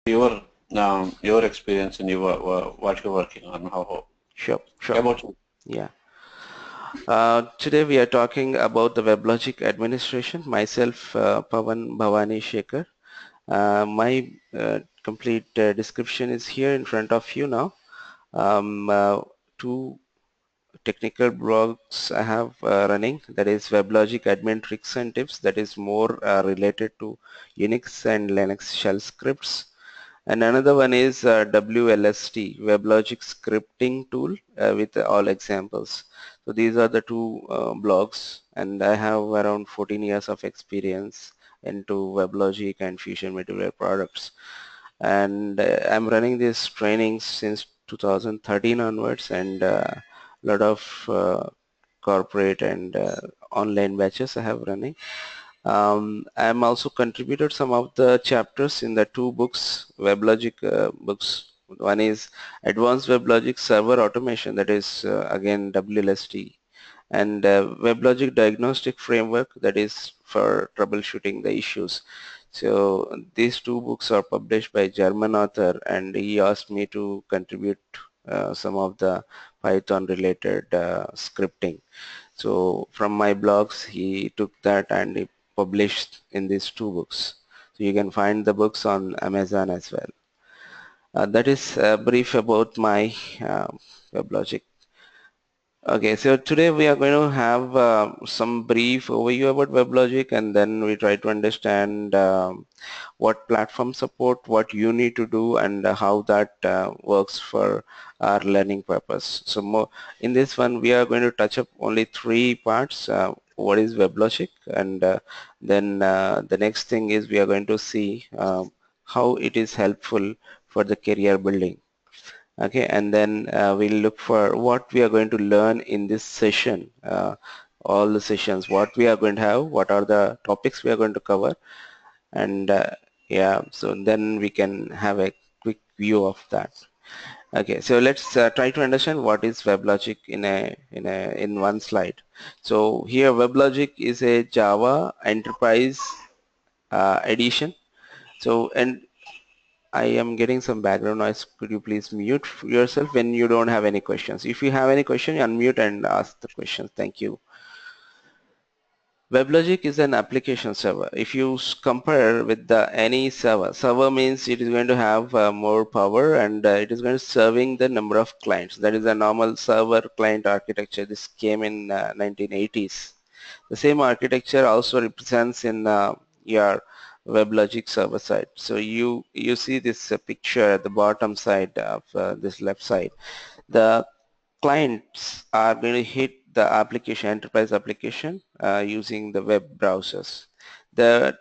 your experience and what you're working on. How Sure, sure. about you? Yeah. Today we are talking about the WebLogic administration. Myself, Pavan Bhavani Shekhar. My complete description is here in front of you now. Two technical blogs I have running, that is WebLogic admin tricks and tips, that is more related to Unix and Linux shell scripts. And another one is WLST, WebLogic scripting tool with all examples. So these are the two blogs, and I have around 14 years of experience into WebLogic and Fusion Middleware products. And I'm running these trainings since 2013 onwards, and a lot of corporate and online batches I have running. I'm also contributed some of the chapters in the two books, WebLogic books. One is Advanced WebLogic Server Automation, that is again WLST, and WebLogic Diagnostic Framework, that is for troubleshooting the issues. So these two books are published by German author, and he asked me to contribute some of the Python related scripting. So from my blogs, he took that and he published in these two books. So you can find the books on Amazon as well. That is brief about my WebLogic. Okay, so today we are going to have some brief overview about WebLogic, and then we try to understand what platform support, what you need to do, and how that works for our learning purpose. So more in this one, we are going to touch up only three parts. What is WebLogic, and then the next thing is we are going to see how it is helpful for the career building. Okay, and then we'll look for what we are going to learn in this session, all the sessions, what we are going to have, what are the topics we are going to cover, and yeah, so then we can have a quick view of that. Okay, so let's try to understand what is WebLogic in one slide. So here WebLogic is a Java Enterprise edition. So, and I am getting some background noise. Could you please mute yourself when you don't have any questions? If you have any question, unmute and ask the questions. Thank you. WebLogic is an application server. If you compare with the any server, server means it is going to have more power, and it is going to serving the number of clients. That is a normal server client architecture. This came in 1980s. The same architecture also represents in your WebLogic server side. So you see this picture at the bottom side of this left side. The clients are going to hit the application, enterprise application, using the web browsers. The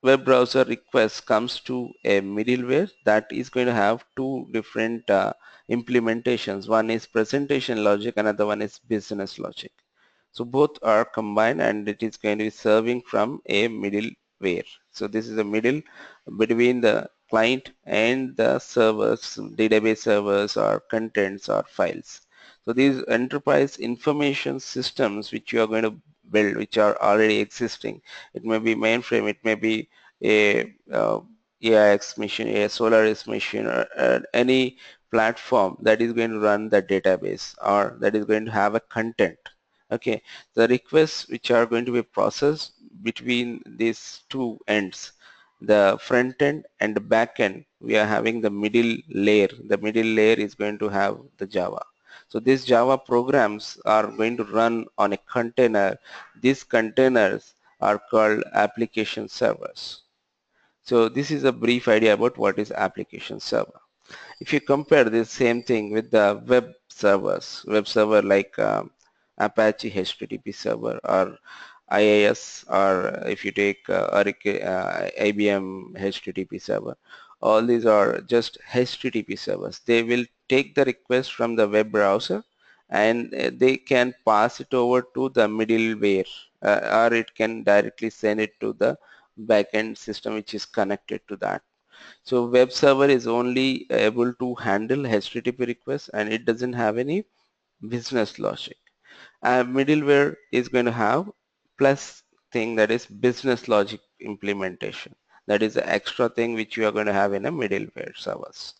web browser request comes to a middleware that is going to have two different implementations. One is presentation logic, another one is business logic. So both are combined, and it is going to be serving from a middleware. So this is a middle between the client and the servers, database servers or contents or files. So these enterprise information systems which you are going to build, which are already existing, it may be mainframe, it may be a AIX machine, a Solaris machine, or any platform that is going to run the database or that is going to have a content. Okay, the requests which are going to be processed between these two ends, the front end and the back end, we are having the middle layer. The middle layer is going to have the Java. So these Java programs are going to run on a container. These containers are called application servers. So this is a brief idea about what is application server. If you compare this same thing with the web server like Apache HTTP server or IIS, or if you take Oracle, IBM HTTP server, all these are just HTTP servers. They will take the request from the web browser, and they can pass it over to the middleware, or it can directly send it to the backend system which is connected to that. So web server is only able to handle HTTP requests, and it doesn't have any business logic. Middleware is going to have plus thing, that is business logic implementation. That is the extra thing which you are going to have in a middleware servers.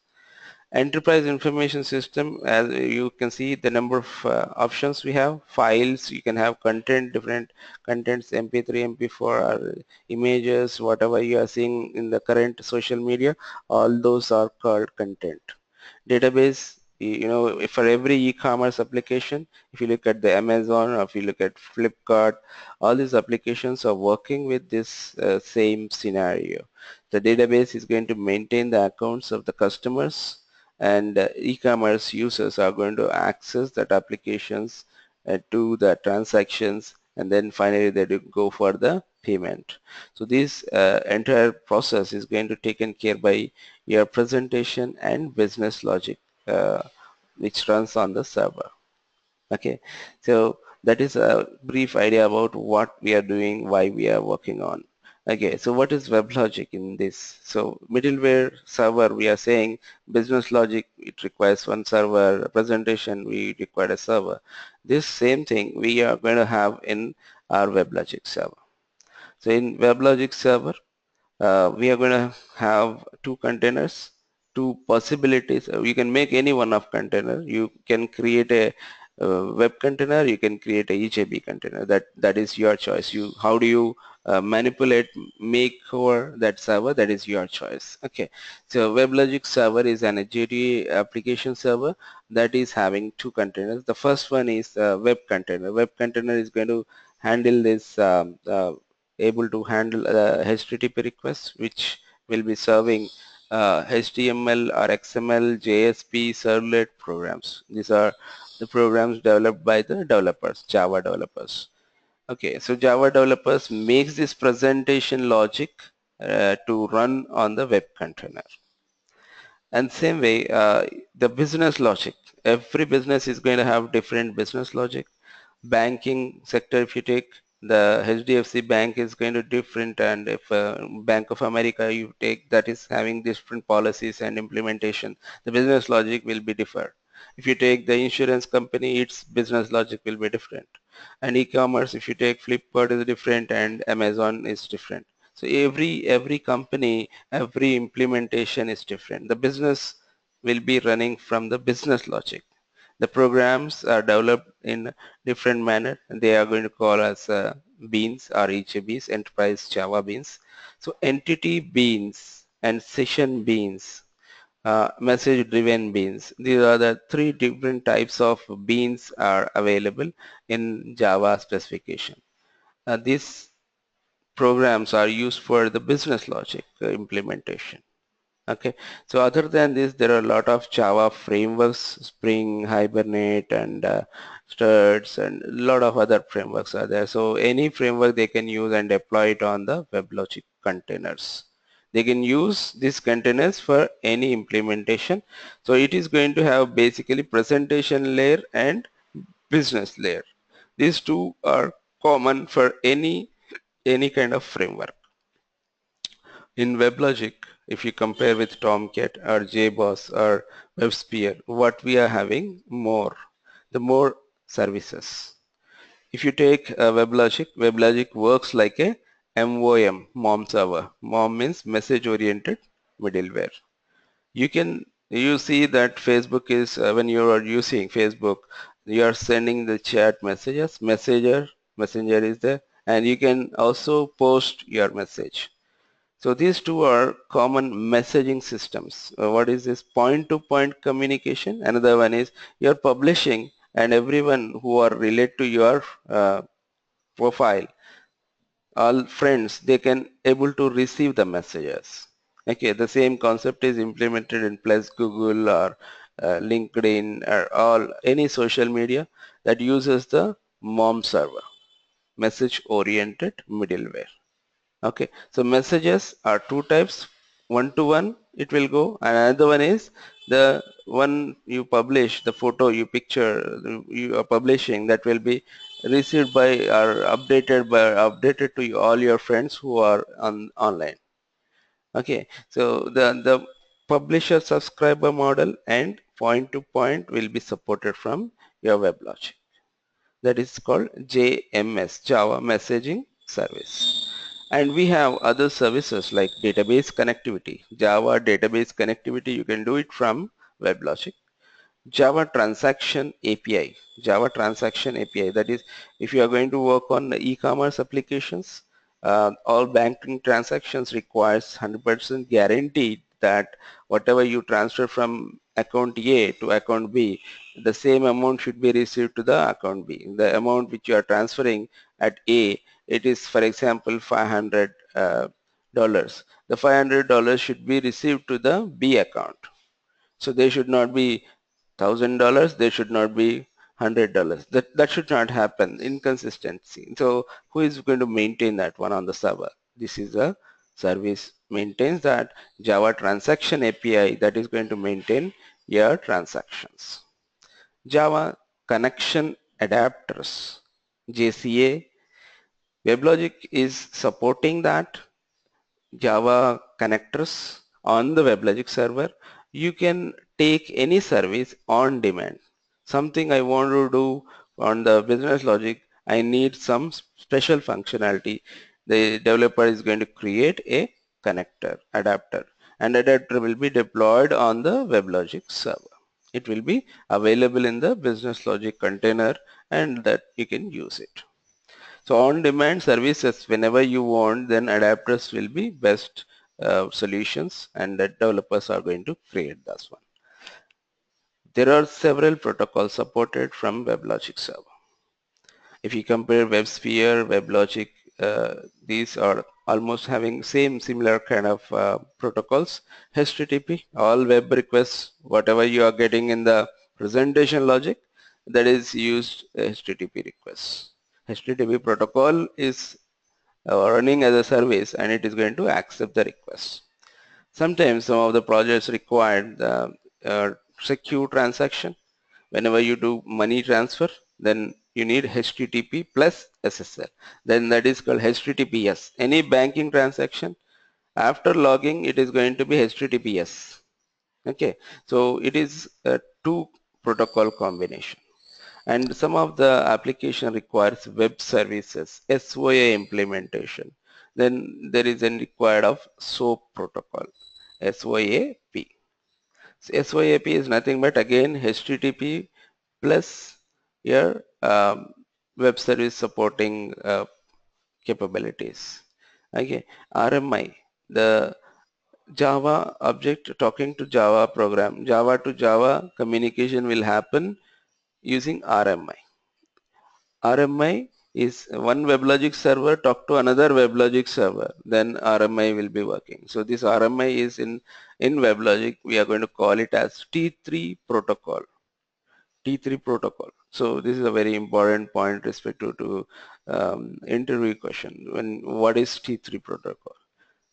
Enterprise information system, as you can see the number of options we have. Files, you can have content, different contents, mp3, mp4, or images, whatever you are seeing in the current social media, all those are called content. Database, for every e-commerce application, if you look at the Amazon or if you look at Flipkart, all these applications are working with this same scenario. The database is going to maintain the accounts of the customers, and e-commerce users are going to access that applications to the transactions, and then finally they do go for the payment. So this entire process is going to taken care by your presentation and business logic, uh, which runs on the server. Okay, so that is a brief idea about what we are doing, why we are working on. Okay, so what is WebLogic in this? So middleware server, we are saying business logic, it requires one server. Presentation, we require a server. This same thing we are going to have in our WebLogic server. So in WebLogic server, we are going to have two containers, two possibilities. You can make any one of container. You can create a web container, you can create a HAB container. That is your choice. How do you manipulate, make over that server? That is your choice. Okay, so WebLogic server is an HAT application server that is having two containers. The first one is web container. Web container is going to handle this able to handle HTTP requests, which will be serving HTML or XML, JSP, servlet programs. These are the programs developed by the developers, Java developers. Okay, so Java developers makes this presentation logic to run on the web container. And same way, the business logic. Every business is going to have different business logic. Banking sector, if you take the HDFC Bank is going to different, and if Bank of America you take, that is having different policies and implementation, the business logic will be different. If you take the insurance company, its business logic will be different. And e-commerce, if you take Flipkart is different and Amazon is different. So every company, every implementation is different. The business will be running from the business logic. The programs are developed in different manner, and they are going to call as beans or HABs, enterprise Java beans. So entity beans and session beans, message driven beans. These are the three different types of beans are available in Java specification. These programs are used for the business logic implementation. Okay, so other than this, there are a lot of Java frameworks, Spring, Hibernate, and Struts, and a lot of other frameworks are there. So any framework they can use and deploy it on the WebLogic containers. They can use these containers for any implementation. So it is going to have basically presentation layer and business layer. These two are common for any kind of framework. In WebLogic, if you compare with Tomcat or JBoss or WebSphere, what we are having more, the more services. If you take WebLogic, WebLogic works like a MOM server. MOM means message oriented middleware. You see that Facebook is when you are using Facebook, you are sending the chat messages. Messenger is there, and you can also post your message. So these two are common messaging systems. What is this? Point-to-point communication. Another one is you're publishing, and everyone who are related to your profile, all friends, they can able to receive the messages. Okay, the same concept is implemented in plus Google or LinkedIn or all any social media that uses the MOM server, message oriented middleware. Okay, so messages are two types. One to one it will go, and another one is the one you publish, the photo you picture you are publishing, that will be received by or updated to all your friends who are online. Okay, so the publisher subscriber model and point to point will be supported from your WebLogic. That is called JMS, Java Messaging Service. And we have other services like database connectivity. Java database connectivity, you can do it from WebLogic. Java Transaction API. Java Transaction API, that is, if you are going to work on e-commerce applications, all banking transactions requires 100% guaranteed that whatever you transfer from account A to account B, the same amount should be received to the account B. The amount which you are transferring at A, it is, for example, $500. The $500 should be received to the B account. So they should not be $1,000, they should not be $100. That should not happen. Inconsistency. So who is going to maintain that one on the server? This is a service maintains that Java Transaction API that is going to maintain your transactions. Java Connection Adapters, JCA. WebLogic is supporting that Java connectors on the WebLogic server. You can take any service on demand. Something I want to do on the business logic, I need some special functionality. The developer is going to create a connector, adapter, and adapter will be deployed on the WebLogic server. It will be available in the business logic container and that you can use it. So on-demand services, whenever you want, then adapters will be best solutions, and the developers are going to create this one. There are several protocols supported from WebLogic server. If you compare WebSphere, WebLogic, these are almost having similar kind of protocols. HTTP, all web requests, whatever you are getting in the presentation logic, that is used HTTP requests. HTTP protocol is running as a service and it is going to accept the request. Sometimes some of the projects require the secure transaction. Whenever you do money transfer, then you need HTTP plus SSL. Then that is called HTTPS. Any banking transaction, after logging, it is going to be HTTPS. Okay, so it is a two protocol combination. And some of the application requires web services, SOA implementation. Then there is a required of SOAP protocol, SOAP. So SOAP is nothing but again HTTP plus your web service supporting capabilities. Okay, RMI, the Java object talking to Java program, Java to Java communication will happen using RMI. RMI is one WebLogic server talk to another WebLogic server, then RMI will be working. So this RMI is in WebLogic, we are going to call it as T3 protocol. T3 protocol. So this is a very important point respect to interview question. What is T3 protocol?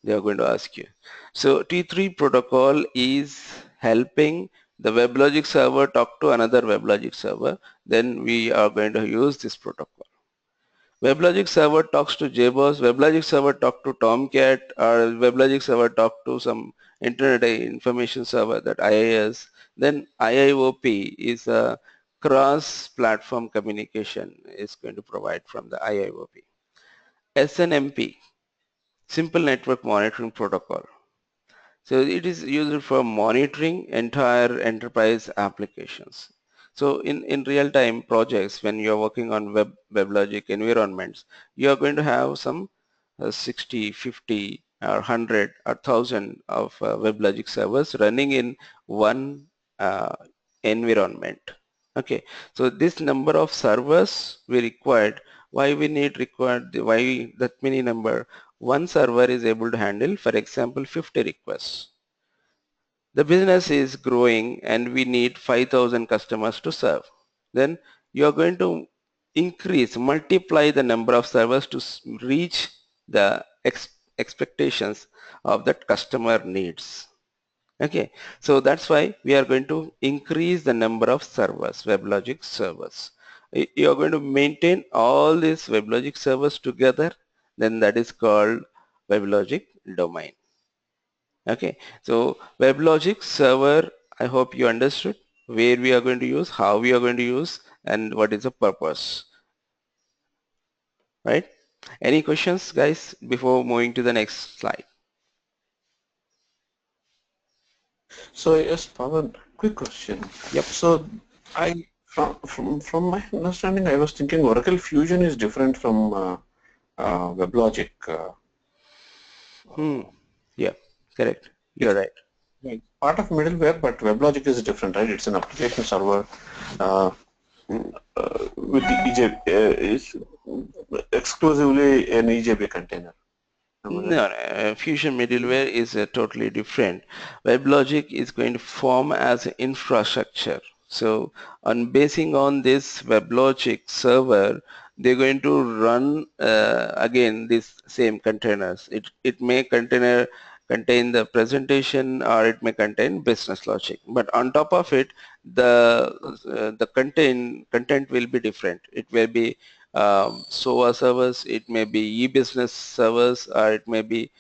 They are going to ask you. So T3 protocol is helping the WebLogic server talk to another WebLogic server. Then we are going to use this protocol. WebLogic server talks to JBoss, WebLogic server talk to Tomcat, or WebLogic server talk to some Internet Information Server, that IIS. Then IIOP is a cross-platform communication is going to provide from the IIOP. SNMP, Simple Network Monitoring Protocol. So it is used for monitoring entire enterprise applications. So in real-time projects, when you're working on WebLogic environments, you are going to have some 60, 50, or 100 or 1000 of WebLogic servers running in one environment. Okay, so this number of servers we required, why that many number? One server is able to handle, for example, 50 requests. The business is growing and we need 5,000 customers to serve. Then you are going to multiply the number of servers to reach the expectations of that customer needs. Okay, so that's why we are going to increase the number of servers, WebLogic servers. You are going to maintain all these WebLogic servers together, then that is called WebLogic domain. Okay, so WebLogic server, I hope you understood where we are going to use, how we are going to use, and what is the purpose, right? Any questions, guys, before moving to the next slide? So yes, Pawan, quick question. Yep. So I from my understanding, I was thinking Oracle Fusion is different from WebLogic. Hmm. Yeah, correct. You're It's right. part of middleware, but WebLogic is different, right? It's an application server uh, with the EJB, is exclusively an EJB container. Am I right? No, Fusion middleware is totally different. WebLogic is going to form as an infrastructure. So, on basing on this WebLogic server, they're going to run again these same containers. It may contain the presentation, or it may contain business logic. But on top of it, the content will be different. It will be SOA servers, it may be e-business servers, or it may be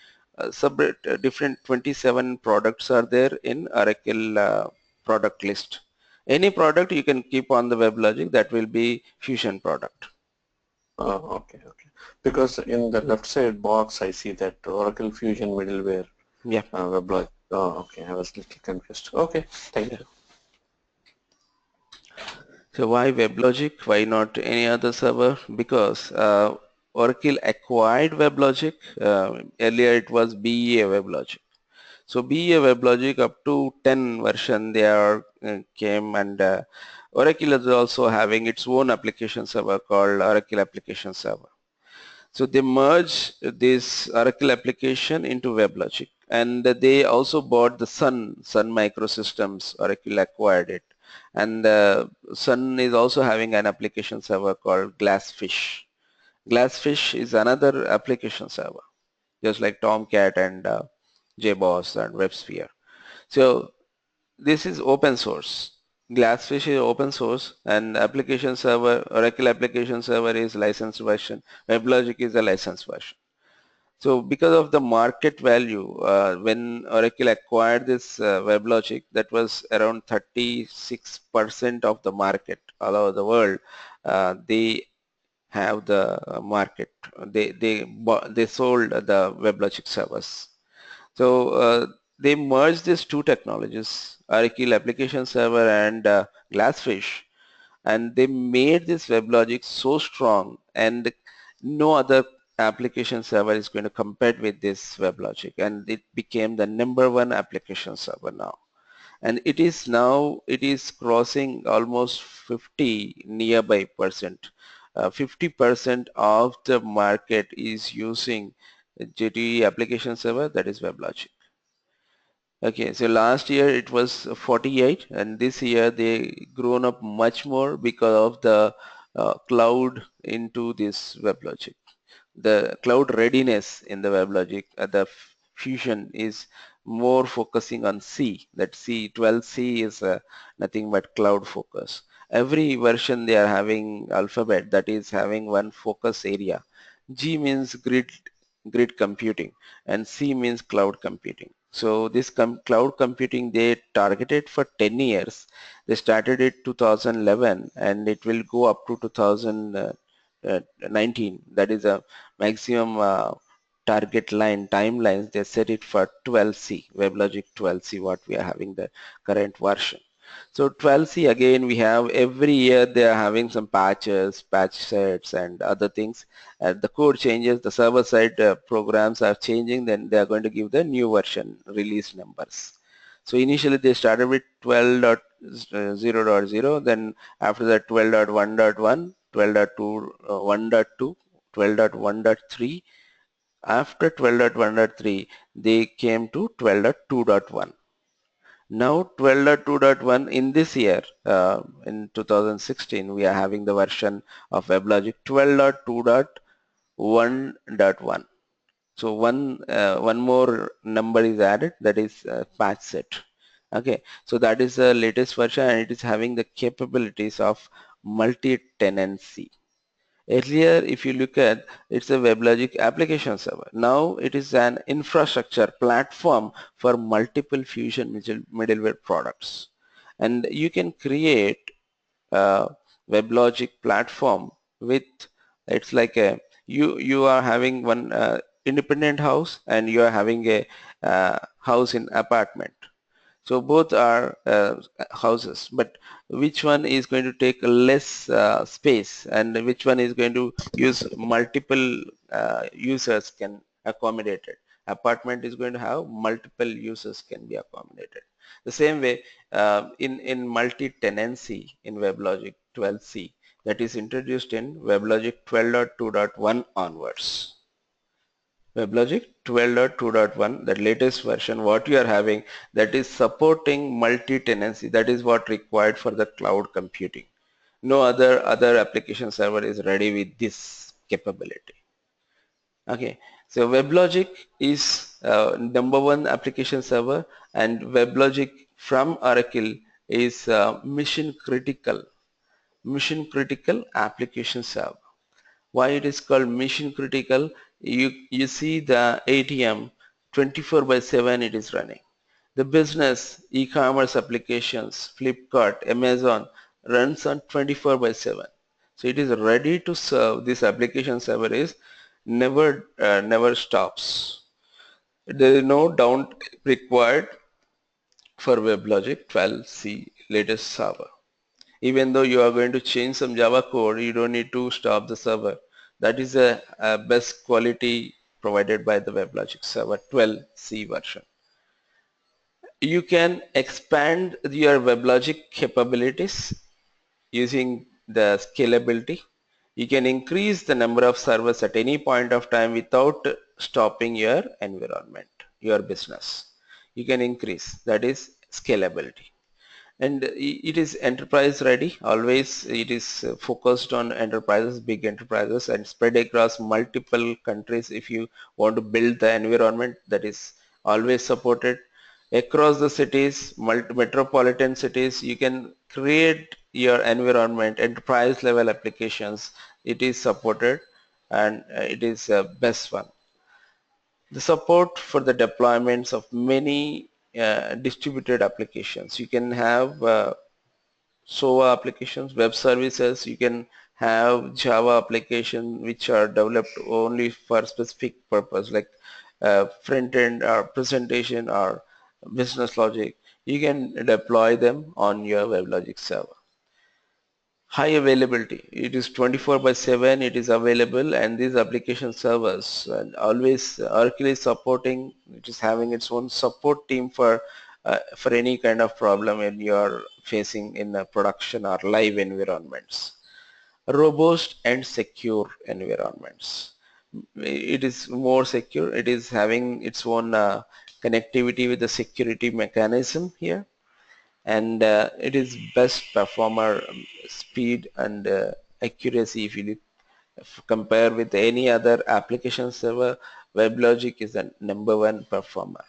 separate different 27 products are there in Oracle product list. Any product you can keep on the WebLogic, that will be Fusion product. Okay, okay. Because in the left side box, I see that Oracle Fusion middleware Yeah. WebLogic. Oh, okay. I was a little confused. Okay, thank Yeah. you. So why WebLogic? Why not any other server? Because Oracle acquired WebLogic. Earlier it was BEA WebLogic. So BEA WebLogic up to 10 version they are came, and Oracle is also having its own application server called Oracle Application Server. So they merge this Oracle application into WebLogic, and they also bought the Sun Microsystems. Oracle acquired it, and Sun is also having an application server called Glassfish. Glassfish is another application server, just like Tomcat and JBoss and WebSphere. So this is open source. Glassfish is open source, and application server, Oracle application server is licensed version. WebLogic is a licensed version. So because of the market value, when Oracle acquired this WebLogic, that was around 36% of the market all over the world. They have the market. They sold the WebLogic servers. So they merged these two technologies, Oracle Application Server and Glassfish, and they made this WebLogic so strong, and no other application server is going to compare with this WebLogic, and it became the number one application server now. And it is crossing almost 50 nearby percent. 50% of the market is using JDE application server, that is WebLogic. Okay, so last year it was 48, and this year they grown up much more because of the cloud into this WebLogic. The cloud readiness in the WebLogic, Fusion is more focusing on C. That C, 12C is nothing but cloud focus. Every version they are having alphabet that is having one focus area. G means grid computing, and C means cloud computing. So this cloud computing they targeted for 10 years. They started it 2011, and it will go up to 2019. That is a maximum target line timelines. They set it for 12C, WebLogic 12C, what we are having the current version. So 12C again, we have every year they are having some patches, patch sets, and other things. The code changes, the server side programs are changing, then they are going to give the new version release numbers. So initially they started with 12.0.0, then after that 12.1.1, 12.2, 1.2, 12.1.3. After 12.1.3, they came to 12.2.1. Now 12.2.1 in this year, in 2016, we are having the version of WebLogic 12.2.1.1. So one more number is added, that is patch set. Okay, so that is the latest version, and it is having the capabilities of multi-tenancy. Earlier, if you look at, it's a WebLogic application server. Now it is an infrastructure platform for multiple Fusion middleware products. And you can create a WebLogic platform with, it's like a You are having one independent house and you are having a house in apartment. So both are houses, but which one is going to take less space and which one is going to use multiple users can accommodate it. Apartment is going to have multiple users can be accommodated. The same way in multi-tenancy in WebLogic 12c that is introduced in WebLogic 12.2.1 onwards. WebLogic 12.2.1, the latest version, what you are having, that is supporting multi-tenancy. That is what required for the cloud computing. No other application server is ready with this capability. Okay, so WebLogic is number one application server, and WebLogic from Oracle is mission critical application server. Why it is called mission critical? You see the ATM 24 by 7 it is running. The business e-commerce applications, Flipkart, Amazon runs on 24 by 7. So it is ready to serve. This application server is never stops. There is no down required for WebLogic 12c latest server. Even though you are going to change some Java code, you don't need to stop the server. That is a best quality provided by the WebLogic server 12c version. You can expand your WebLogic capabilities using the scalability. You can increase the number of servers at any point of time without stopping your environment, your business. You can increase, that is scalability. And it is enterprise ready. Always it is focused on enterprises, big enterprises, and spread across multiple countries. If you want to build the environment, that is always supported across the cities, metropolitan cities. You can create your environment, enterprise level applications. It is supported, and it is best one. The support for the deployments of many distributed applications. You can have SOA applications, web services. You can have Java applications which are developed only for specific purpose, like front end or presentation or business logic. You can deploy them on your WebLogic server. High availability. It is 24 by 7. It is available, and these application servers, and always Oracle is supporting. It is having its own support team for any kind of problem in you're facing in a production or live environments. Robust and secure environments. It is more secure. It is having its own connectivity with the security mechanism here, and it is best performer, speed and accuracy. If you compare with any other application server, WebLogic is the number one performer.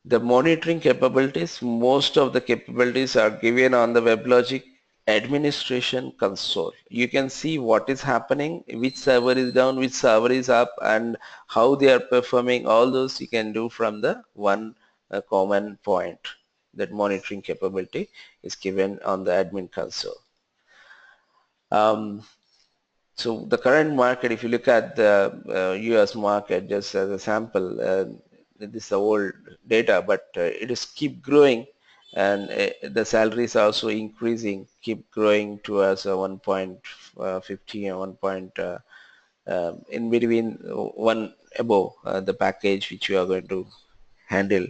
The monitoring capabilities, most of the capabilities are given on the WebLogic administration console. You can see what is happening, which server is down, which server is up, and how they are performing. All those you can do from the one common point. That monitoring capability is given on the admin console. So the current market, if you look at the US market just as a sample, this is the old data, but it is keep growing, and the salaries are also increasing, keep growing towards 1.50 and 1. In between one above the package which you are going to handle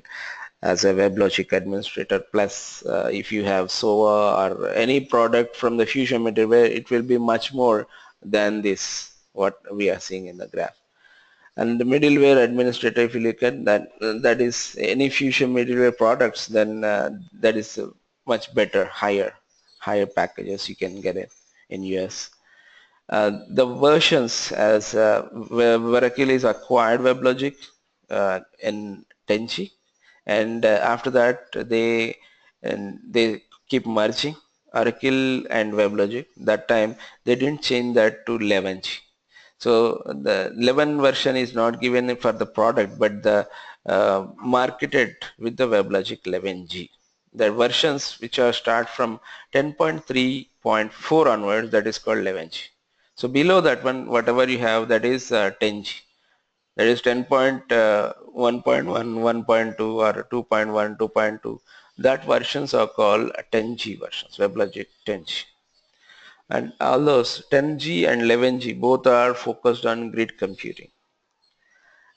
as a WebLogic administrator. Plus, if you have SOA or any product from the Fusion middleware, it will be much more than this, what we are seeing in the graph. And the middleware administrator, if you look at that, that is any Fusion middleware products, then that is much better, higher packages you can get it in US. The versions as Oracle is acquired WebLogic in 10G, and after that they keep merging Oracle and WebLogic. That time they didn't change that to 11G. So the 11 version is not given for the product, but the marketed with the WebLogic 11G. The versions which are start from 10.3.4 onwards, that is called 11G. So below that one, whatever you have, that is 10G. That is 10.1.1, 1.2 or 2.1, 2.2. That versions are called 10G versions, WebLogic 10G. And all those 10G and 11G both are focused on grid computing.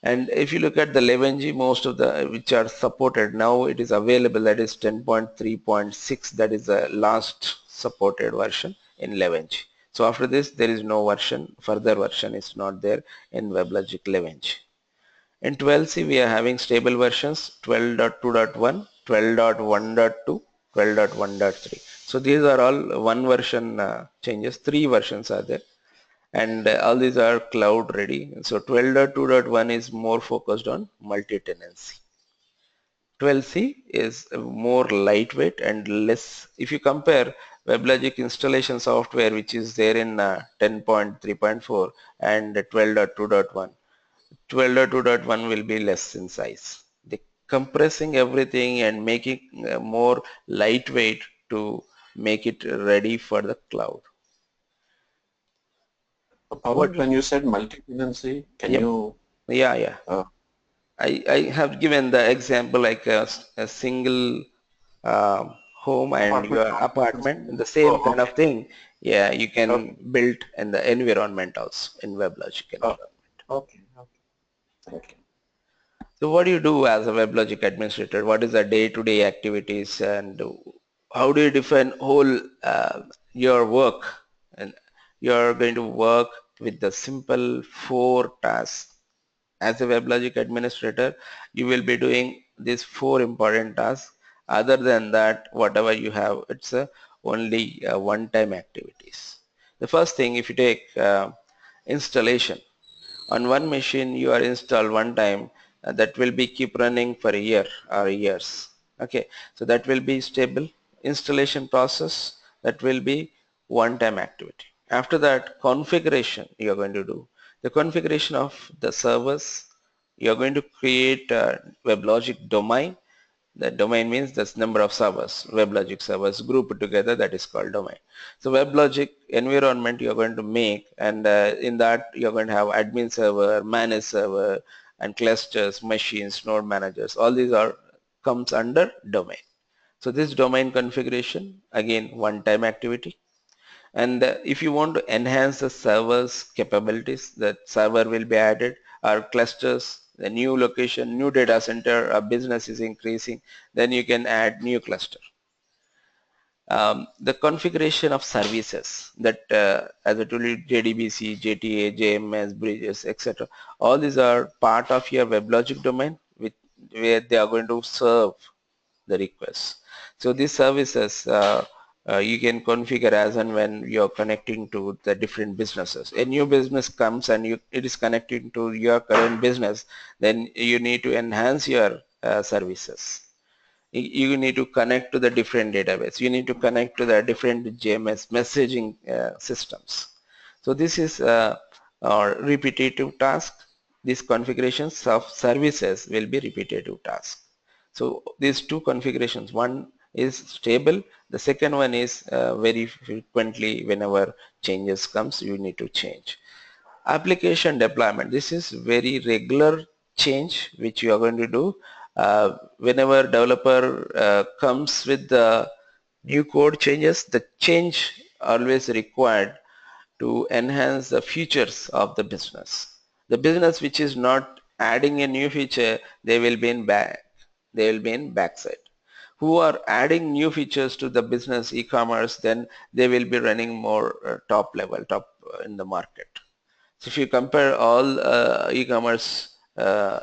And if you look at the 11G, most of the which are supported now, it is available, that is 10.3.6, that is the last supported version in 11G. So after this, there is no version, further version is not there in WebLogic 11G. In 12C, we are having stable versions 12.2.1, 12.1.2, 12.1.3. So these are all one version changes, three versions are there, and all these are cloud ready. So 12.2.1 is more focused on multi-tenancy. 12C is more lightweight and less. If you compare WebLogic installation software, which is there in 10.3.4 and 12.2.1, 12.2.1 will be less in size. The compressing everything and making more lightweight to make it ready for the cloud. Pawan, when you said multi-tenancy, can Yep. you Yeah. uh, I have given the example like a single home and apartment your complexes? apartment, the same Oh, kind okay. of thing. Yeah, you Okay. can build in the environment also, in WebLogic Oh, environment. okay. Okay. Thank you. So what do you do as a WebLogic administrator? What is the day-to-day activities, and how do you define whole your work? And you're going to work with the simple four tasks. As a WebLogic administrator, you will be doing these four important tasks. Other than that, whatever you have, it's only one-time activities. The first thing, if you take installation, on one machine you are installed one time, that will be keep running for a year or years. Okay, so that will be stable. Installation process, that will be one time activity. After that, configuration you are going to do. The configuration of the servers, you are going to create a WebLogic domain. The domain means this number of servers, WebLogic servers grouped together, that is called domain. So WebLogic environment you're going to make, and in that you're going to have admin server, manage server, and clusters, machines, node managers. All these are comes under domain. So this domain configuration, again, one-time activity. And if you want to enhance the server's capabilities, that server will be added, or clusters, the new location, new data center, a business is increasing, then you can add new cluster. The configuration of services that, as I told you, JDBC, JTA, JMS, bridges, etc. All these are part of your WebLogic domain, where they are going to serve the requests. So these services you can configure as and when you're connecting to the different businesses. A new business comes and it is connecting to your current business, then you need to enhance your services. You need to connect to the different database. You need to connect to the different JMS messaging systems. So this is a repetitive task. These configurations of services will be repetitive tasks. So these two configurations, one is stable, the second one is very frequently whenever changes comes, you need to change. Application deployment, this is very regular change which you are going to do. Whenever developer comes with the new code changes, the change always required to enhance the features of the business. The business which is not adding a new feature, they will be in backside. Who are adding new features to the business e-commerce, then they will be running more top level, top in the market. So if you compare all e-commerce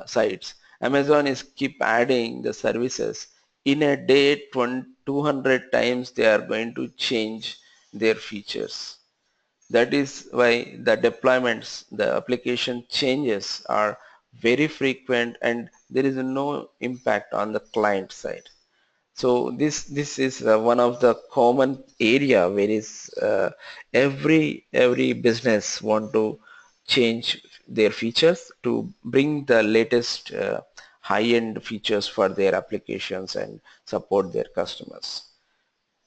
sites, Amazon is keep adding the services. In a day, 200 times they are going to change their features. That is why the deployments, the application changes are very frequent, and there is no impact on the client side. So this is one of the common area where is every business want to change their features to bring the latest high-end features for their applications and support their customers.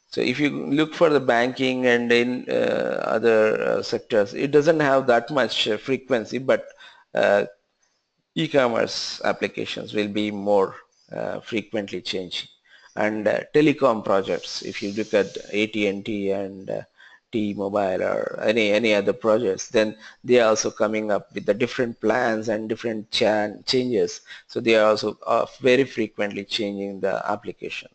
So if you look for the banking and in other sectors, it doesn't have that much frequency, but e-commerce applications will be more frequently changing. And telecom projects, if you look at AT&T and T-Mobile or any other projects, then they are also coming up with the different plans and different changes. So they are also very frequently changing the application.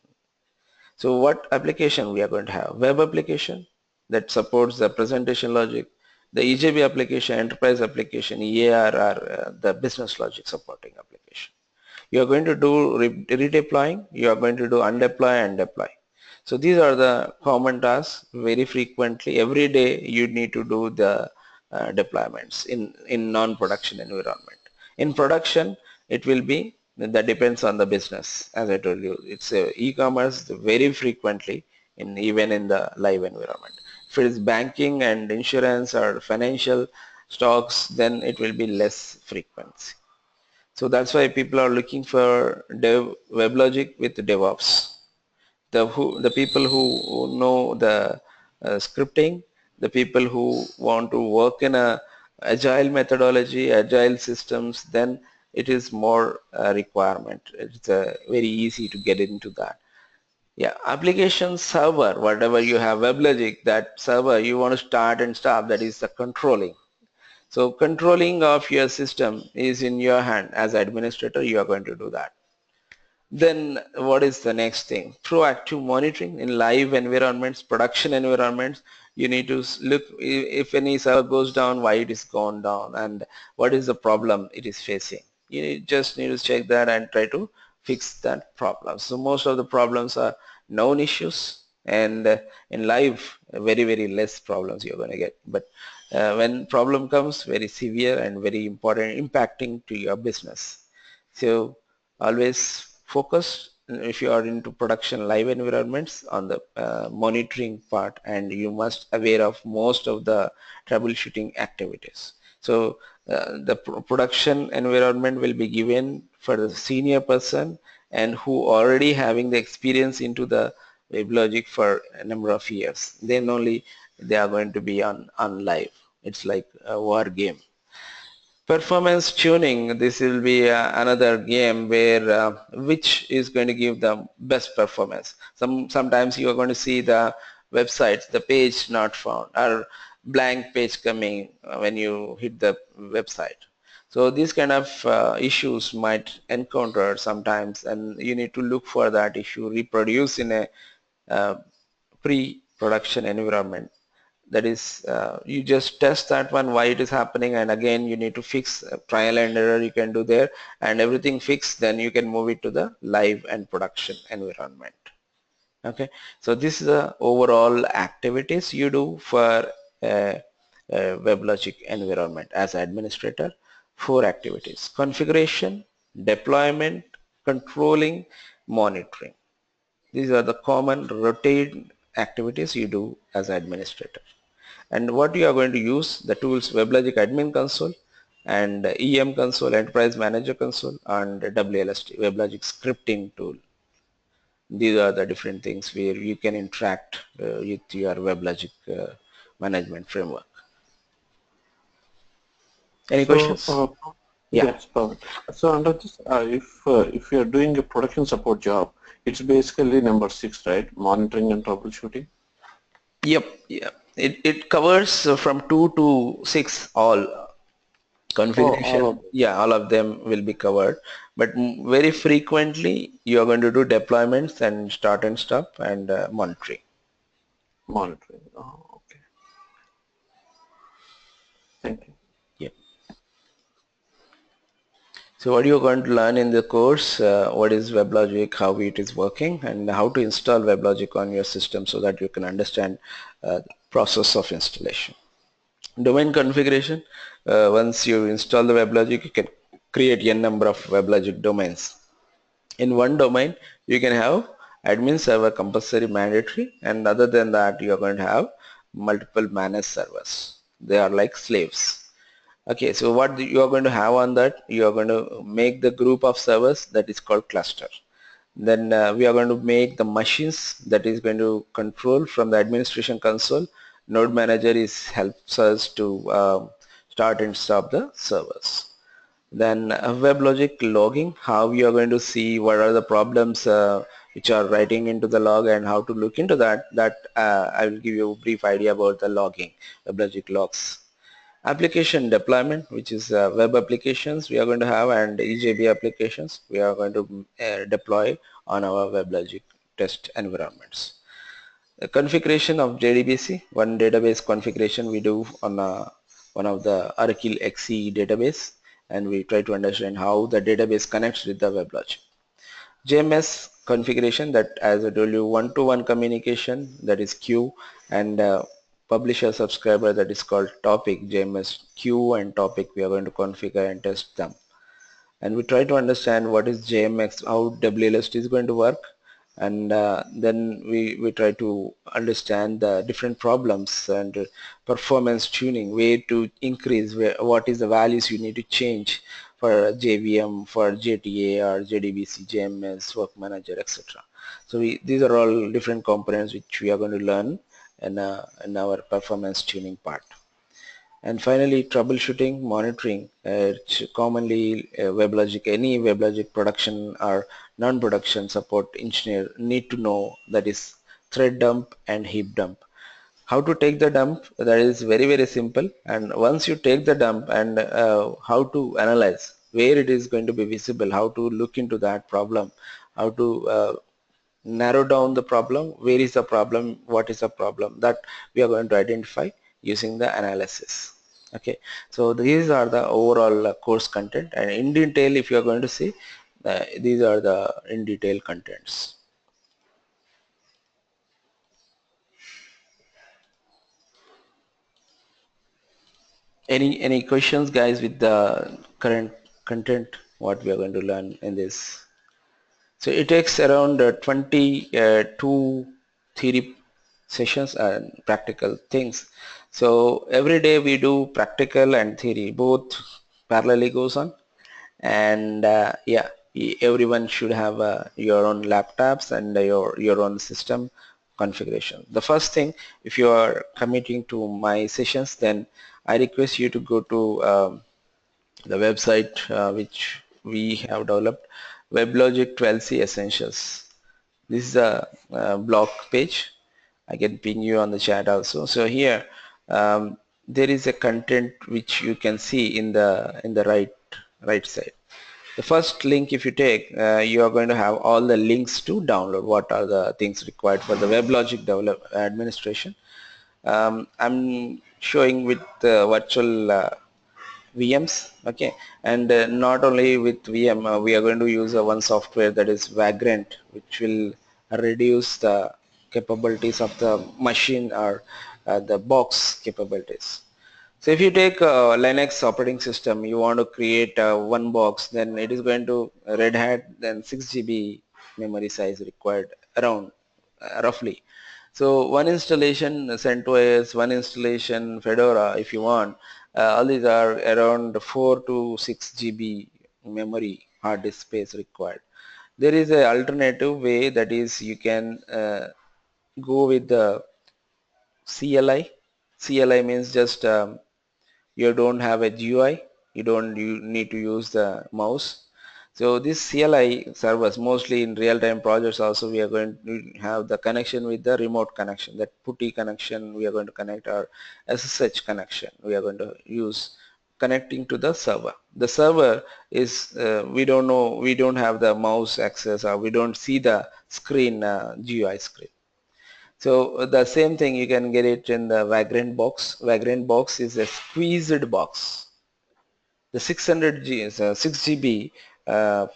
So what application we are going to have? Web application that supports the presentation logic, the EJB application, enterprise application, EAR are the business logic supporting application. You are going to do redeploying, you are going to do undeploy and deploy. So these are the common tasks very frequently. Every day you need to do the deployments in non-production environment. In production, it will be, that depends on the business. As I told you, it's e-commerce very frequently even in the live environment. If it is banking and insurance or financial stocks, then it will be less frequency. So that's why people are looking for WebLogic with DevOps. The people who know the scripting, the people who want to work in a agile methodology, agile systems, then it is more requirement. It's very easy to get into that. Yeah, application server, whatever you have, WebLogic, that server you want to start and stop, that is the controlling. So controlling of your system is in your hand. As administrator, you are going to do that. Then what is the next thing? Proactive monitoring in live environments, production environments. You need to look if any server goes down, why it is gone down, and what is the problem it is facing. You just need to check that and try to fix that problem. So most of the problems are known issues, and in live, very less problems you're going to get. But when problem comes, very severe and very important, impacting to your business. So always focus if you are into production live environments on the monitoring part, and you must aware of most of the troubleshooting activities. So the production environment will be given for the senior person and who already having the experience into the WebLogic for a number of years. Then only they are going to be on live. It's like a war game. Performance tuning, this will be another game where which is going to give the best performance. Sometimes you are going to see the websites, the page not found, or blank page coming when you hit the website. So these kind of issues might encounter sometimes, and you need to look for that issue, reproduce in a uh, pre-production environment. That is, you just test that one why it is happening, and again you need to fix trial and error you can do there, and everything fixed, then you can move it to the live and production environment. Okay, so this is the overall activities you do for WebLogic environment as administrator. 4 activities: configuration, deployment, controlling, monitoring. These are the common routine activities you do as administrator. And what you are going to use, the tools WebLogic Admin Console and EM Console, Enterprise Manager Console, and WLST, WebLogic Scripting Tool. These are the different things where you can interact with your WebLogic management framework. Any So, questions? Yeah. yes, perfect. So under this, if you're doing a production support job, it's basically number 6, right? Monitoring and troubleshooting. Yep. Yeah. It covers from 2 to 6 all. Oh, all Configuration, of them. yeah, all of them will be covered, but very frequently you are going to do deployments and start and stop and monitoring. Monitoring. Oh, okay. Thank you. Yeah. So what you are going to learn in the course, what is WebLogic, how it is working, and how to install WebLogic on your system so that you can understand the process of installation. Domain configuration, once you install the WebLogic, you can create n number of WebLogic domains. In one domain you can have admin server compulsory mandatory, and other than that you are going to have multiple managed servers. They are like slaves. Okay, so what you are going to have on that, you are going to make the group of servers that is called cluster. Then we are going to make the machines that is going to control from the administration console. Node manager is helps us to start and stop the servers. Then WebLogic logging, how you are going to see what are the problems which are writing into the log and how to look into that. I will give you a brief idea about the logging, WebLogic logs. Application deployment, which is web applications we are going to have, and EJB applications we are going to deploy on our WebLogic test environments. The configuration of JDBC, one database configuration we do on one of the Oracle XE database, and we try to understand how the database connects with the WebLogic. JMS configuration, that as I told you, one-to-one communication, that is queue, and publisher subscriber, that is called topic. JMS queue and topic we are going to configure and test them. And we try to understand what is JMX, how WLST is going to work, and then we try to understand the different problems and performance tuning, where to increase, what is the values you need to change for JVM, for JTA or JDBC, JMS, Work Manager, etc. So these are all different components which we are going to learn in our performance tuning part. And finally, troubleshooting, monitoring. Commonly, WebLogic, any WebLogic production or non-production support engineer need to know, that is thread dump and heap dump. How to take the dump, that is very, very simple. And once you take the dump, and how to analyze where it is going to be visible, how to look into that problem, how to narrow down the problem, where is the problem, what is the problem, that we are going to identify using the analysis. Okay, so these are the overall course content, and in detail if you are going to see, these are the in detail contents. Any questions, guys, with the current content what we are going to learn in this? So it takes around 22 theory sessions and practical things. So every day we do practical and theory, both parallelly goes on. And yeah, everyone should have your own laptops and your own system configuration. The first thing, if you are committing to my sessions, then I request you to go to the website which we have developed, WebLogic 12C Essentials. This is a blog page. I can ping you on the chat also. So here there is a content which you can see in the right side. The first link, if you take, you are going to have all the links to download. What are the things required for the WebLogic administration? I'm showing with virtual VMs, okay, and not only with VM, we are going to use one software, that is Vagrant, which will reduce the capabilities of the machine, or the box capabilities. So if you take Linux operating system, you want to create one box, then it is going to Red Hat, then 6 GB memory size required around roughly. So one installation CentOS, one installation Fedora, if you want, all these are around 4 to 6 GB memory hard disk space required. There is an alternative way, that is you can go with the CLI. CLI means just you don't have a GUI, you need to use the mouse. So this CLI servers, mostly in real-time projects also, we are going to have the connection with the remote connection, that PuTTY connection we are going to connect, or SSH connection we are going to use, connecting to the server. The server is, we don't know, we don't have the mouse access, or we don't see the screen, GUI screen. So the same thing you can get it in the Vagrant box. Vagrant box is a squeezed box. The 6 GB of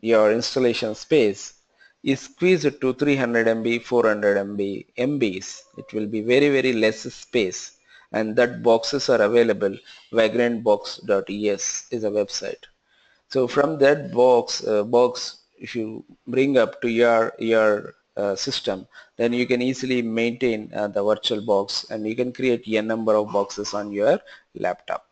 your installation space is squeezed to 300 MB, 400 MB, MBs. It will be very, very less space, and that boxes are available. Vagrantbox.es is a website. So from that box, if you bring up to your system, then you can easily maintain the virtual box, and you can create a number of boxes on your laptop.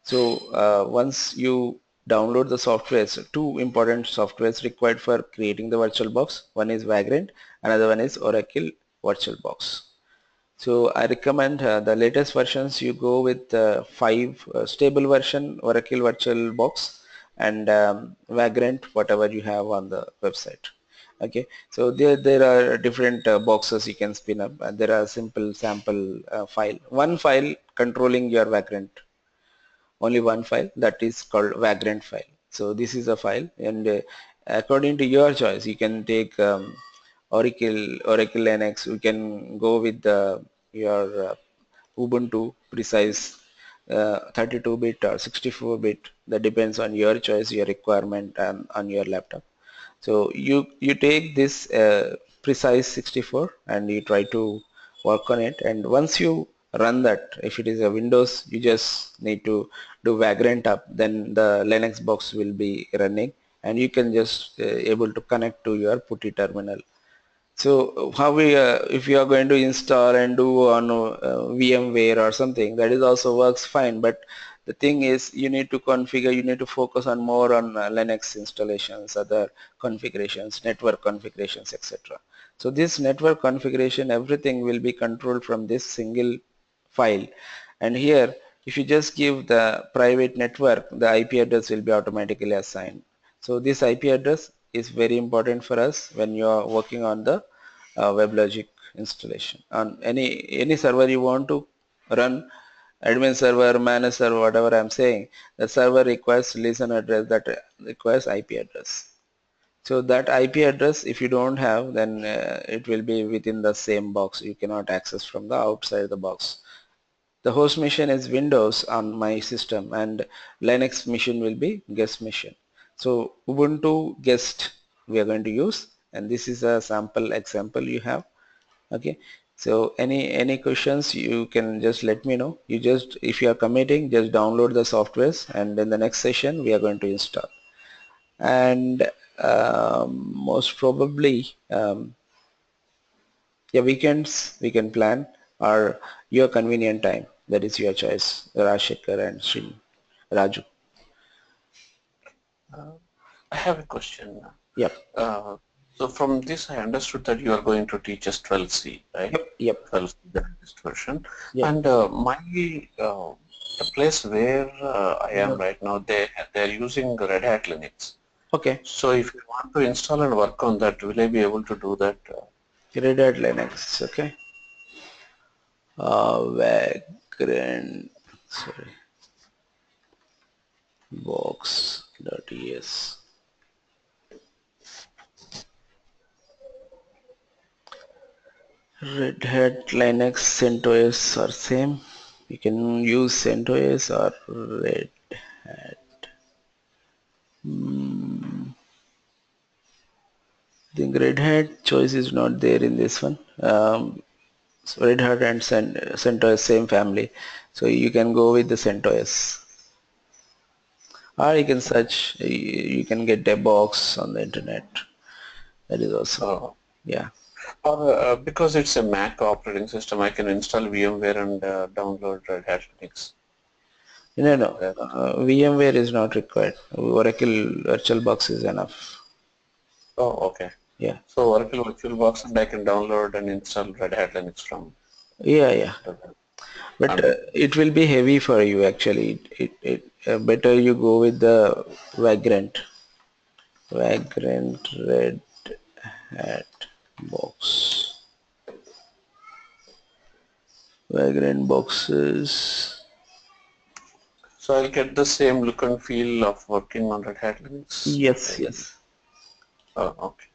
So once you download the softwares, two important softwares required for creating the VirtualBox. One is Vagrant, another one is Oracle VirtualBox. So I recommend the latest versions you go with 5 stable version Oracle VirtualBox and Vagrant, whatever you have on the website. Okay, so there are different boxes you can spin up, and there are simple sample file. One file controlling your Vagrant, only one file, that is called Vagrant file. So this is a file, and according to your choice you can take Oracle Linux. You can go with your Ubuntu precise 32-bit or 64-bit. That depends on your choice, your requirement, and on your laptop. So you take this precise 64 and you try to work on it, and once you run that, if it is a Windows, you just need to do Vagrant up, then the Linux box will be running, and you can just able to connect to your PuTTY terminal. So how if you are going to install and do on VMware or something, that is also works fine. But the thing is, you need to configure, you need to focus on more on Linux installations, other configurations, network configurations, etc. So this network configuration, everything will be controlled from this single file. And here, if you just give the private network, the IP address will be automatically assigned. So this IP address is very important for us when you are working on the WebLogic installation. On any server you want to run, admin server, managed server, whatever I'm saying, the server requires listen address, that requires IP address. So that IP address, if you don't have, then it will be within the same box. You cannot access from the outside the box. The host machine is Windows on my system, and Linux machine will be guest machine. So Ubuntu guest we are going to use, and this is a sample example you have. Okay, so any questions, you can just let me know. You just, if you are committing, just download the softwares, and in the next session we are going to install. And most probably yeah, weekends we can plan, or your convenient time, that is your choice, Rajshekhar and Sri Raju. Uh, I have a question. Yep, Uh, so from this, I understood that you are going to teach us 12C, right? yep, 12C, the latest version. yep. And the place where I am right now, they're using Red Hat Linux. Okay, So if you want to install and work on that, will I be able to do that? Red Hat Linux. Okay, Vagrant, sorry, box.es. Red Hat Linux CentOS are same. You can use CentOS or Red Hat. I think Red Hat choice is not there in this one. So Red Hat and CentOS same family, so you can go with the CentOS, or you can search. You can get a box on the internet. That is also, Uh, yeah. or because it's a Mac operating system, I can install VMware and download Red Hat Linux. No, no. That, VMware is not required. Oracle VirtualBox is enough. oh, okay. Yeah, So Oracle VirtualBox, and I can download and install Red Hat Linux from yeah, yeah. the But and it will be heavy for you actually. Better you go with the Vagrant. Vagrant Red Hat box. Vagrant boxes. so I'll get the same look and feel of working on Red Hat Linux. Yes, yes. Oh, okay.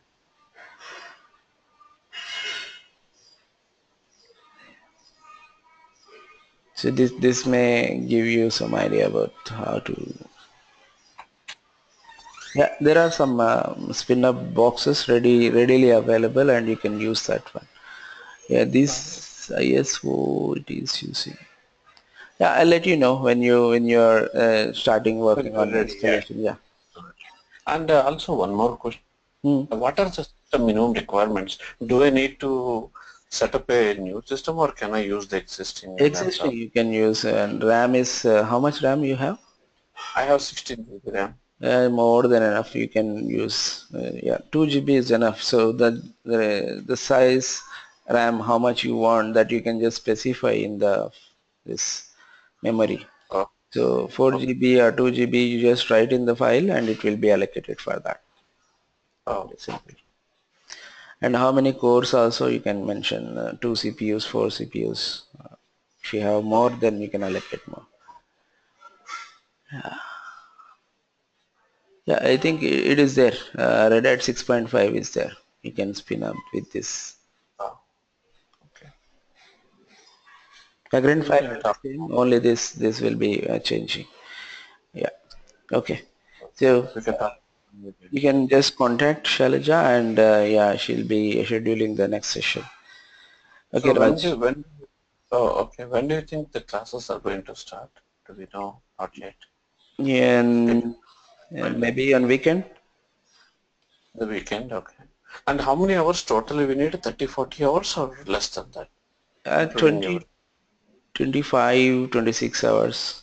So this may give you some idea about how to. Yeah, there are some spin-up boxes readily available, and you can use that one. Yeah, this ISO it is using. Yeah, I'll let you know when you're starting When working you're on the ready, yeah. installation. Yeah. And also one more question. Hmm. What are the system minimum requirements? Do I need to set up a new system or can I use the existing Existing laptop? you can use, and RAM is how much RAM you have? I have 16 GB RAM. More than enough. You can use, yeah, 2 GB is enough. So the size RAM, how much you want, that you can just specify in the this memory. Oh, So 4 okay. GB or 2 GB, you just write in the file and it will be allocated for that. Oh, Very simple. okay. And how many cores also you can mention, 2 CPUs, 4 CPUs. If you have more, then you can allocate more. Yeah, I think it is there. Red Hat 6.5 is there. You can spin up with this. Oh, okay. The current We file can will be talk. same. Only this will be changing. Yeah. Okay. So We can talk. you can just contact Shailaja and yeah, she'll be scheduling the next session. Okay, So Raj. oh, okay. When do you think the classes are going to start? Do we know? Not yet. Maybe And maybe on weekend. the weekend. Okay. And how many hours totally we need? 30, 40 hours or less than that, including 20, everything. 25, 26 hours.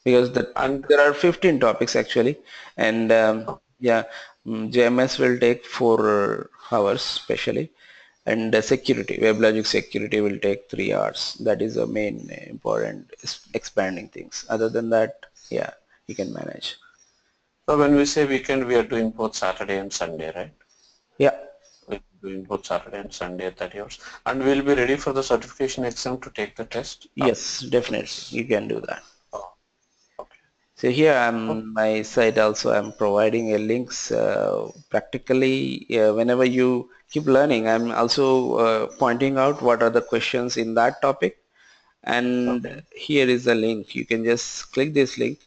Because And there are 15 topics actually, and oh, yeah, JMS will take 4 hours specially, and security, WebLogic security will take 3 hours. That is the main important expanding things. Other than that, yeah, you can manage. so when we say weekend, we are doing both Saturday and Sunday, right? Yeah, We're doing both Saturday and Sunday at 30 hours. And we'll be ready for the certification exam to take the test yes, after definitely, this. you can do that. Oh, okay. So here Oh, on my site also I'm providing a links practically whenever you keep learning, I'm also pointing out what are the questions in that topic, and okay. here is a link. You can just click this link.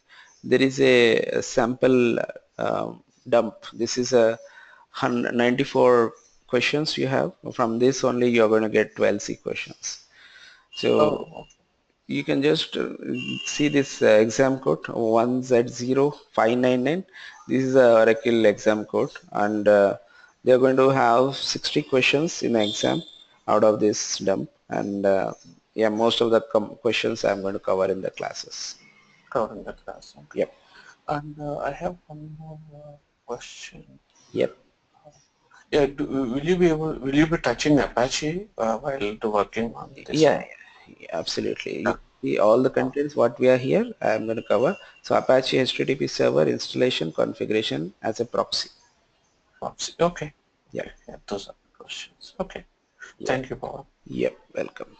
There is a sample dump. This is a 94 questions you have. From this only you're going to get 12C questions. So Oh, you can just see this exam code 1Z0599. This is a Oracle exam code, and they are going to have 60 questions in the exam out of this dump, and yeah, most of the questions I'm going to cover in the classes. covering the class. Okay. Yep, And I have one more question. yep. Yeah, will you be touching Apache while to working on this Yeah, one? yeah, absolutely. Yeah. You see all the Oh, contents what we are here I'm going to cover. So Apache HTTP server installation configuration as a proxy. okay. Yep, Okay. Yeah, those are the questions. Okay. yep, Thank you, Paul. yep. Welcome.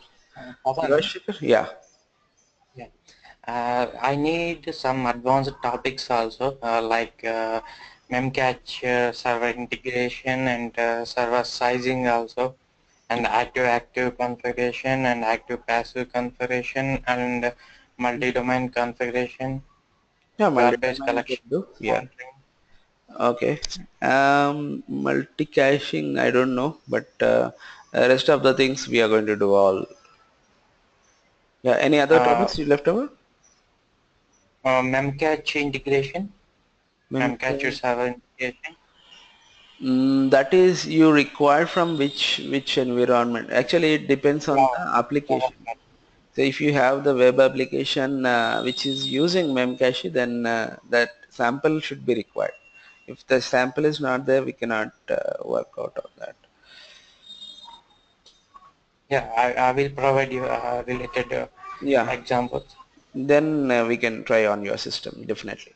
Pawan, Yashikar? Yeah. yeah, I need some advanced topics also, like memcache server integration and server sizing also, and active-active configuration and active-passive configuration and multi-domain configuration, Yeah, garbage multi-domain you can collection, do. Yeah. monitoring. Okay. Multi-caching, I don't know, but rest of the things we are going to do all. Yeah. Any other Uh, topics you left over? memcache integration, memcache Memcache. server integration. That is you require from which environment. Actually, it depends on the application. Java. So if you have the web application which is using memcache, then that sample should be required. If the sample is not there, we cannot work out on that. Yeah, I will provide you related Yeah, examples. then we can try on your system, definitely.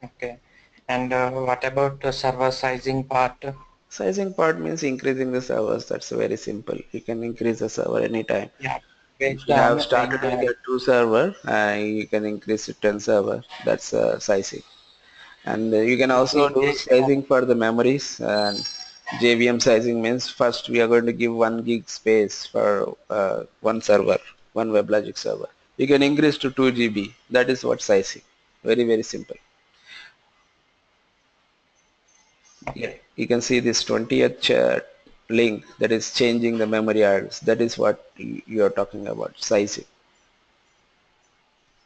Okay. And what about the server sizing part? Sizing part means increasing the servers. That's very simple. You can increase the server anytime. Yeah, If based you have on started in with a 2 server, you can increase to 10 server. That's sizing. And you can also do in sizing for the memories. And JVM sizing means first we are going to give 1 gig space for one server, one WebLogic server. You can increase to 2 GB. That is what sizing. Very, very simple. Yeah, okay, you can see this 20th link that is changing the memory address. That is what you are talking about, sizing.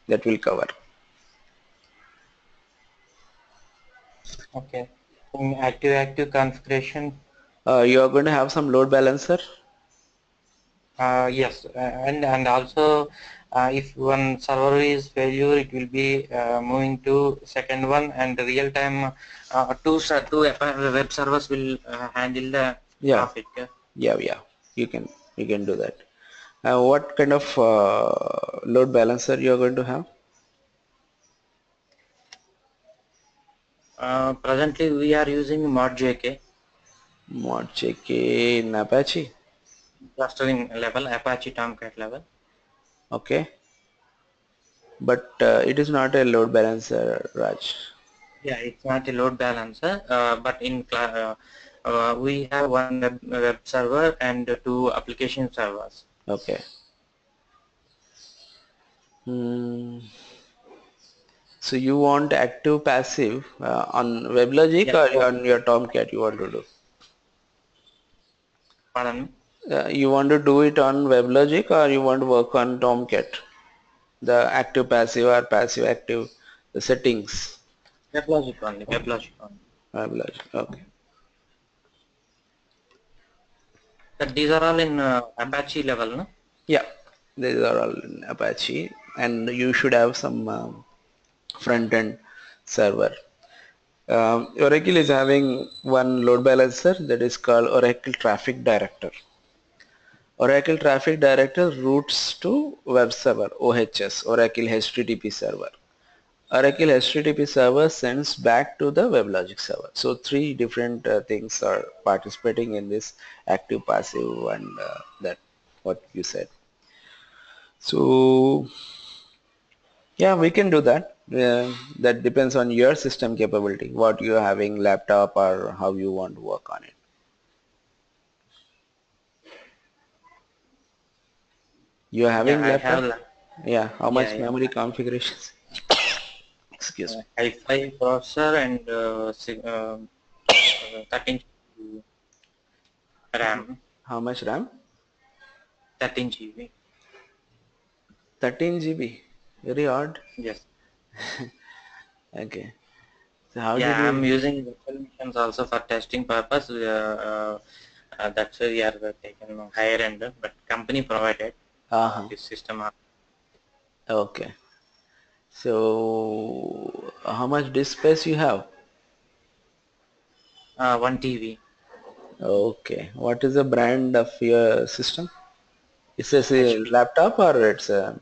That will cover. okay. In active configuration, You are going to have some load balancer. Yes, and also if one server is failure, it will be moving to second one, and real time web servers will handle the Yeah, traffic. yeah. You can do that. What kind of load balancer you are going to have? Presently, we are using ModJK Mod JK in Apache. clustering level, Apache Tomcat level. Okay, but it is not a load balancer, Raj. Yeah, it's not a load balancer, but we have one web server and two application servers. Okay. Hmm. So you want active passive on WebLogic Yeah, or on your Tomcat you want to do? pardon me. You want to do it on WebLogic or you want to work on Tomcat? The active passive or passive active, the settings. WebLogic only, WebLogic only. WebLogic. Okay. But these are all in Apache level, no? Yeah, these are all in Apache and you should have some front end server. Oracle is having one load balancer that is called Oracle Traffic Director. Oracle Traffic Director routes to web server, OHS, Oracle HTTP server. Oracle HTTP server sends back to the WebLogic server. So three different things are participating in this active, passive, and that what you said. So yeah, we can do that. That depends on your system capability, what you're having, laptop, or how you want to work on it. You're Yeah, having I laptop? have. Yeah. How Yeah, much yeah. memory configurations? Excuse me. i5 processor and 13 RAM, How much RAM? 13 GB. 13 GB. Very odd. Yes. Okay. So how did Yeah, I'm you? using virtual machines also for testing purpose. That's why we are taking higher end, but company provided Uh-huh. this system. Okay. So how much disk space you have? 1 TB Okay. What is the brand of your system? It's a HP laptop or it's a...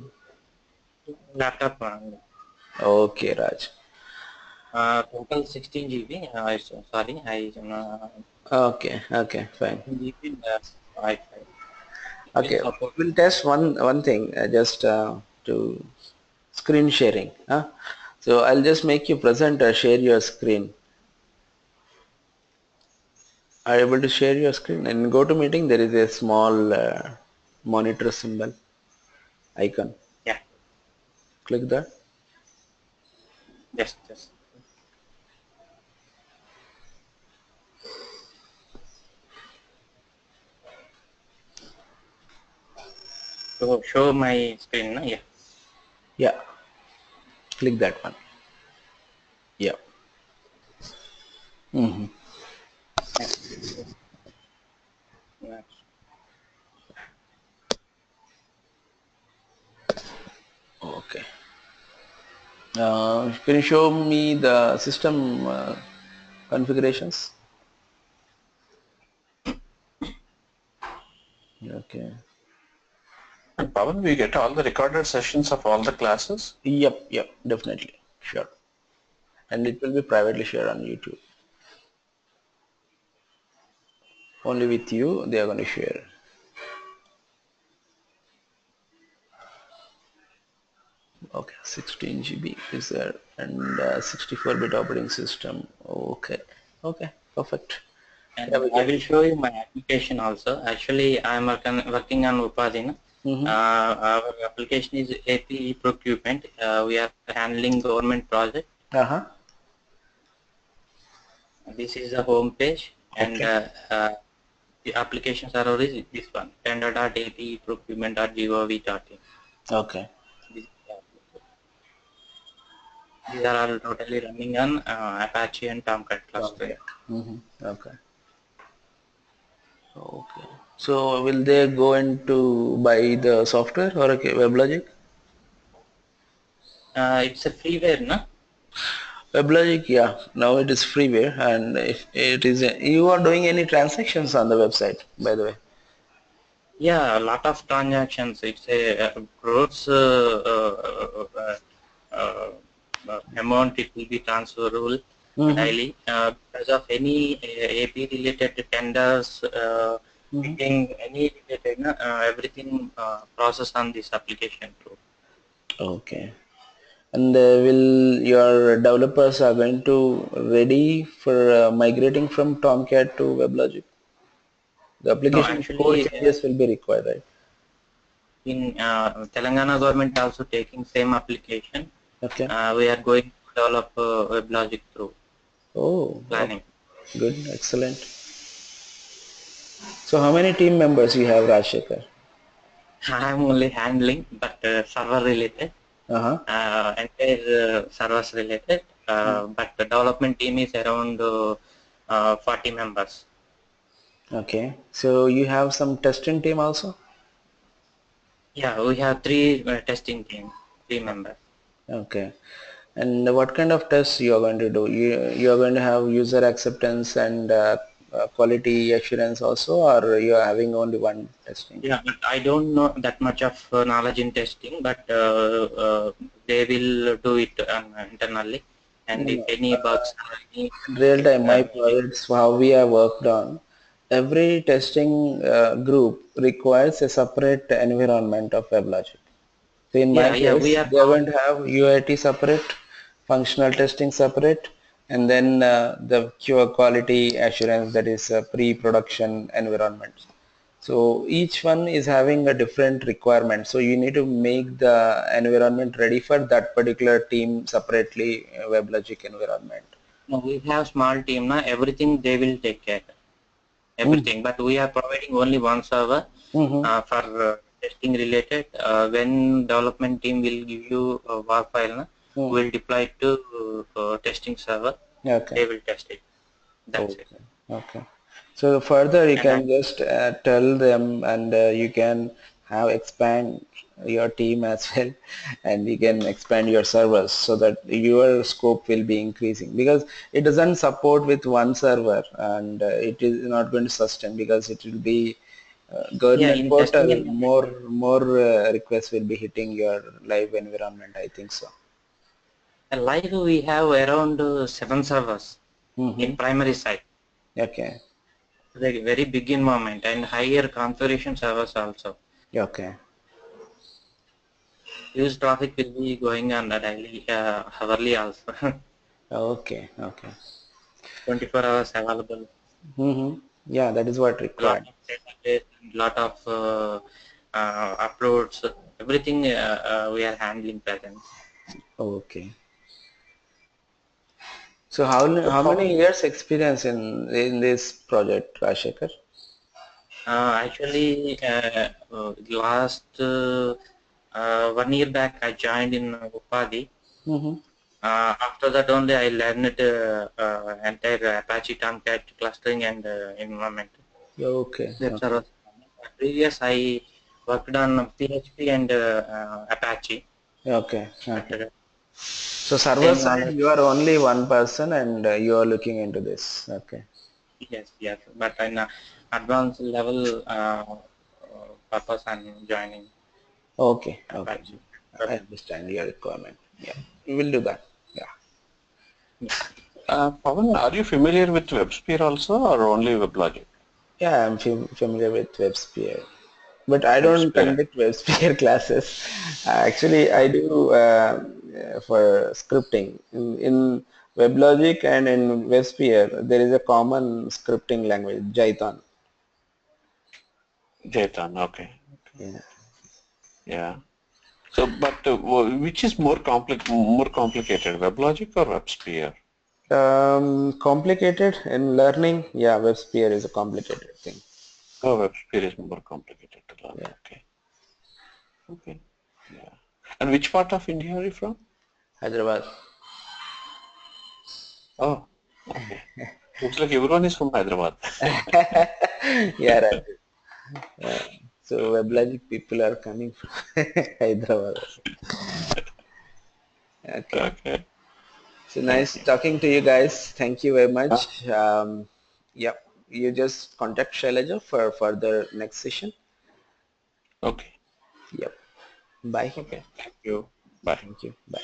laptop. Okay, Raj. Total 16 GB. Sorry, Okay, okay, fine. 16 GB Wi-Fi. It will Okay, support. we'll test one thing just to screen sharing. Huh? So I'll just make you present share your screen. Are you able to share your screen? In GoToMeeting there is a small monitor symbol icon. Yeah, Click that. just to show my screen. No? Yeah. Yeah, click that one. Yeah. Hmm. Yeah. Yeah. Okay. Can you show me the system configurations? Okay. And Pawan, we get all the recorded sessions of all the classes. Yep, definitely. Sure. And it will be privately shared on YouTube. Only with you they are going to share. Okay, 16 GB is there and 64-bit operating system. Okay, okay, perfect. Yeah, And we I can. will show you my application also. Actually, I'm working on Upadin. Mm-hmm. Our application is APE procurement. We are handling government project. Uh-huh. This is the home page, and Okay. the application server is this one, tender.apeprocurement.gov.in. Okay. This, these are all totally running on Apache and Tomcat clustering. Okay. Mm-hmm. Okay. Okay. So will they go into buy the software or okay, WebLogic? It's a freeware, no? WebLogic, yeah. Now it is freeware, and if it is, you are doing any transactions on the website, by the way. Yeah, a lot of transactions. It's a gross amount. It will be transferable Mm-hmm. daily because of any AP related tenders, Mm-hmm. bidding, any related, everything processed on this application through. Okay. And will your developers are going to ready for migrating from Tomcat to WebLogic? The No, application core actually, changes will be required, right? in Telangana government also taking same application. Okay. We are going to develop WebLogic through Oh, okay. planning. Good, excellent. So how many team members you have, Rajshekhar? I'm only handling, but server related, Uh-huh. entire servers related, but the development team is around 40 members. Okay. So you have some testing team also? Yeah, we have three testing team, three members. Okay. And what kind of tests you are going to do? You are going to have user acceptance and quality assurance also, or you are having only one testing? Yeah, but I don't know that much of knowledge in testing, but they will do it internally. And No, if no. any bugs or any In real time, my maybe, projects, how we have worked on, every testing group requires a separate environment of WebLogic. So in my yeah, yeah, we case, are they are going providing. to have UAT separate, functional testing separate, and then the QA quality assurance, that is pre-production environment. So each one is having a different requirement. So you need to make the environment ready for that particular team separately, WebLogic environment. No, we have small team now. Everything they will take care. Mm. Everything, but we are providing only one server Mm-hmm. for testing related. When development team will give you a war file, Mm. we'll deploy it to testing server. Okay. They will test it. That's it. Okay. Okay. So further you And can just tell them, and you can have expand your team as well, and you can expand your servers so that your scope will be increasing, because it doesn't support with one server, and it is not going to sustain, because it will be yeah, government in testing portal, environment, more requests will be hitting your live environment, I think so. live we have around 7 servers in Mm-hmm. primary side. Okay. Very, very big environment and higher configuration servers also. Okay. Huge traffic will be going on the daily, hourly also. Okay. Okay. 24 hours available. Mm-hmm. Yeah, that is what A lot required. of database, lot of uploads, everything we are handling present. Okay. So So how how many years experience in this project, Rajshekhar? Actually, last 1 year back, I joined in Upadi. Mm-hmm. After that only I learned entire Apache Tomcat clustering and environment. Okay. Web Okay. servers. Previous I worked on PHP and Apache, Okay. but Okay. So server same side, knowledge. you are only one person, and you are looking into this. Okay. Yes, yes, but in advanced level purpose I'm joining Okay. Okay. Apache. I understand your requirement. Yeah, we will do that. Yeah. Yeah. Pawan, are you familiar with WebSphere also or only WebLogic? Yeah, I'm familiar with WebSphere, but I don't WebSphere. conduct WebSphere classes. Actually, I do for scripting. In WebLogic and in WebSphere, there is a common scripting language, Jython. Jaitan, okay. Yeah. Yeah. So, but which is more complicated, WebLogic or WebSphere? Complicated in learning. Yeah, WebSphere is a complicated thing. Oh, WebSphere is more complicated to learn. Yeah. Okay. Okay. Yeah. And which part of India are you from? Hyderabad. Oh, okay. Looks like everyone is from Hyderabad. Yeah, right. So WebLogic people are coming from Hyderabad. Okay. Okay. So Thank nice you. talking to you guys. Thank you very Ah, much. Yep. You just contact Shailaja for further next session. okay. Yep. Bye. Okay. Thank you. Bye. Thank you. Bye.